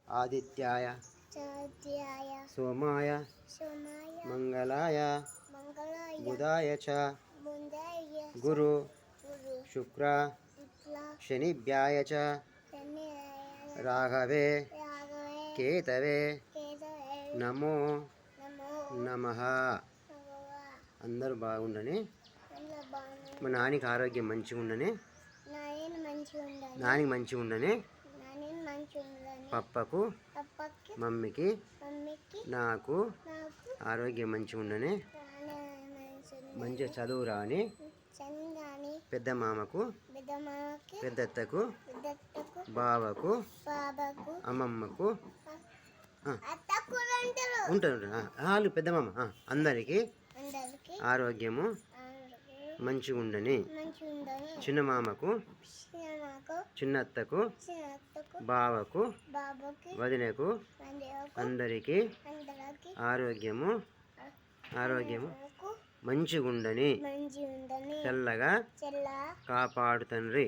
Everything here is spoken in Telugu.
ఆదిత్యాయ సోమాయ మంగళాయ బుధాయ చ గురు శుక్ర శనిభ్యాయ చ రాఘవే కేతవే నమో నమః. అందరూ బాగుండని, మా నానికి ఆరోగ్యం మంచిగా ఉండని, నానికి మంచిగా ఉండని, పప్పకు మమ్మీకి నాకు ఆరోగ్యం మంచిగా ఉండని, మంచిగా చదువు రాని, పెద్ద మామకు పెద్దత్తకు బావకు అమ్మమ్మకు ఉంటారు వాళ్ళు పెద్ద మామ అందరికీ ఆరోగ్యము మంచిగా ఉండని, చిన్న మామకు చిన్నత్తకు బావకు వదినకు అందరికీ ఆరోగ్యము మంచిగా ఉండని, చల్లగా కాపాడు తండ్రి.